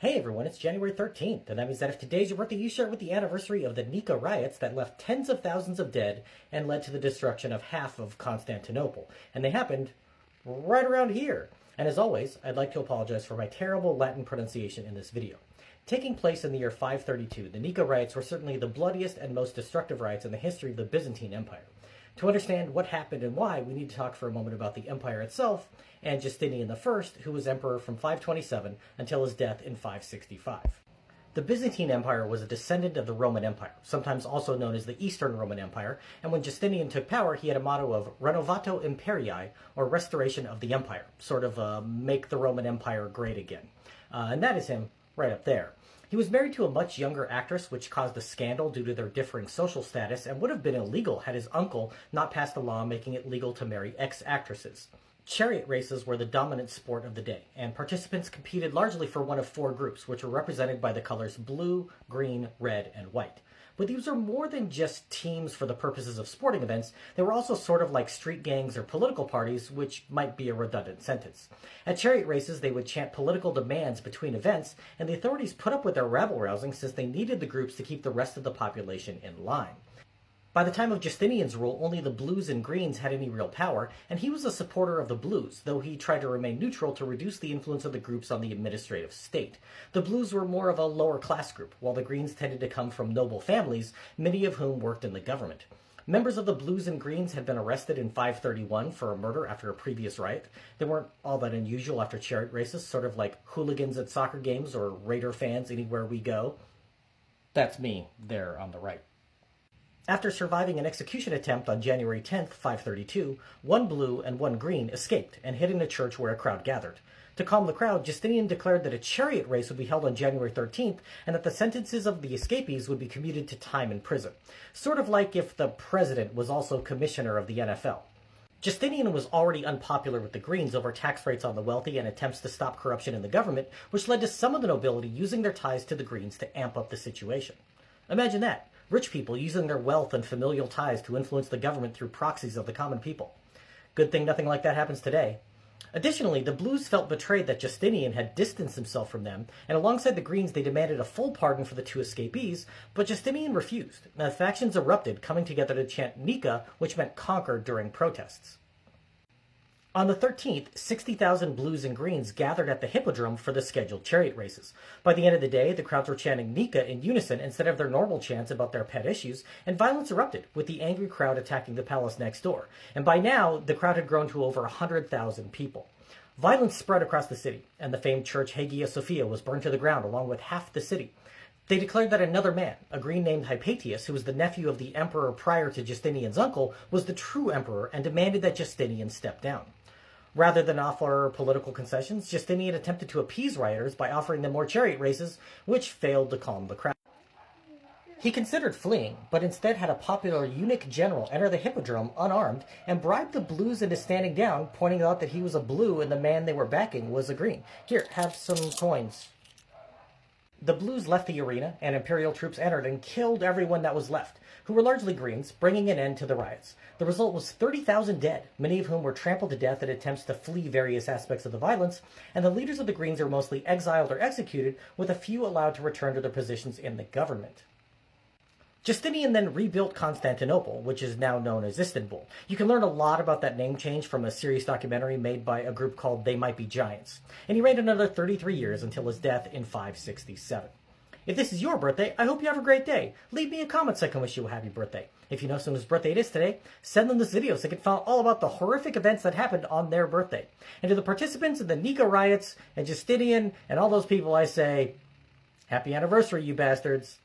Hey everyone, it's January 13th, and that means that if today's your birthday, you share it with the anniversary of the Nika Riots that left tens of thousands of dead and led to the destruction of half of Constantinople. And they happened right around here. And as always, I'd like to apologize for my terrible Latin pronunciation in this video. Taking place in the year 532, the Nika Riots were certainly the bloodiest and most destructive riots in the history of the Byzantine Empire. To understand what happened and why, we need to talk for a moment about the empire itself and Justinian I, who was emperor from 527 until his death in 565. The Byzantine Empire was a descendant of the Roman Empire, sometimes also known as the Eastern Roman Empire, and when Justinian took power, he had a motto of Renovatio Imperii, or restoration of the empire, sort of make the Roman Empire great again. And that is him right up there. He was married to a much younger actress, which caused a scandal due to their differing social status and would have been illegal had his uncle not passed a law making it legal to marry ex-actresses. Chariot races were the dominant sport of the day, and participants competed largely for one of four groups, which were represented by the colors blue, green, red, and white. But these are more than just teams for the purposes of sporting events. They were also sort of like street gangs or political parties, which might be a redundant sentence. At chariot races, they would chant political demands between events, and the authorities put up with their rabble-rousing since they needed the groups to keep the rest of the population in line. By the time of Justinian's rule, only the blues and greens had any real power, and he was a supporter of the blues, though he tried to remain neutral to reduce the influence of the groups on the administrative state. The blues were more of a lower-class group, while the greens tended to come from noble families, many of whom worked in the government. Members of the blues and greens had been arrested in 531 for a murder after a previous riot. They weren't all that unusual after chariot races, sort of like hooligans at soccer games or Raider fans anywhere we go. That's me, there on the right. After surviving an execution attempt on January 10, 532, one blue and one green escaped and hid in a church where a crowd gathered. To calm the crowd, Justinian declared that a chariot race would be held on January 13th and that the sentences of the escapees would be commuted to time in prison. Sort of like if the president was also commissioner of the NFL. Justinian was already unpopular with the Greens over tax rates on the wealthy and attempts to stop corruption in the government, which led to some of the nobility using their ties to the Greens to amp up the situation. Imagine that. Rich people using their wealth and familial ties to influence the government through proxies of the common people. Good thing nothing like that happens today. Additionally, the Blues felt betrayed that Justinian had distanced himself from them, and alongside the Greens they demanded a full pardon for the two escapees, but Justinian refused. The factions erupted, coming together to chant Nika, which meant conquer, during protests. On the 13th, 60,000 blues and greens gathered at the Hippodrome for the scheduled chariot races. By the end of the day, the crowds were chanting Nika in unison instead of their normal chants about their pet issues, and violence erupted, with the angry crowd attacking the palace next door. And by now, the crowd had grown to over 100,000 people. Violence spread across the city, and the famed church Hagia Sophia was burned to the ground along with half the city. They declared that another man, a green named Hypatius, who was the nephew of the emperor prior to Justinian's uncle, was the true emperor and demanded that Justinian step down. Rather than offer political concessions, Justinian attempted to appease rioters by offering them more chariot races, which failed to calm the crowd. He considered fleeing, but instead had a popular eunuch general enter the Hippodrome unarmed and bribed the blues into standing down, pointing out that he was a blue and the man they were backing was a green. Here, have some coins. The blues left the arena, and imperial troops entered and killed everyone that was left, who were largely greens, bringing an end to the riots. The result was 30,000 dead, many of whom were trampled to death in attempts to flee various aspects of the violence, and the leaders of the greens are mostly exiled or executed, with a few allowed to return to their positions in the government. Justinian then rebuilt Constantinople, which is now known as Istanbul. You can learn a lot about that name change from a serious documentary made by a group called They Might Be Giants. And he reigned another 33 years until his death in 567. If this is your birthday, I hope you have a great day. Leave me a comment so I can wish you a happy birthday. If you know someone's birthday it is today, send them this video so they can find out all about the horrific events that happened on their birthday. And to the participants in the Nika Riots and Justinian and all those people, I say, happy anniversary, you bastards.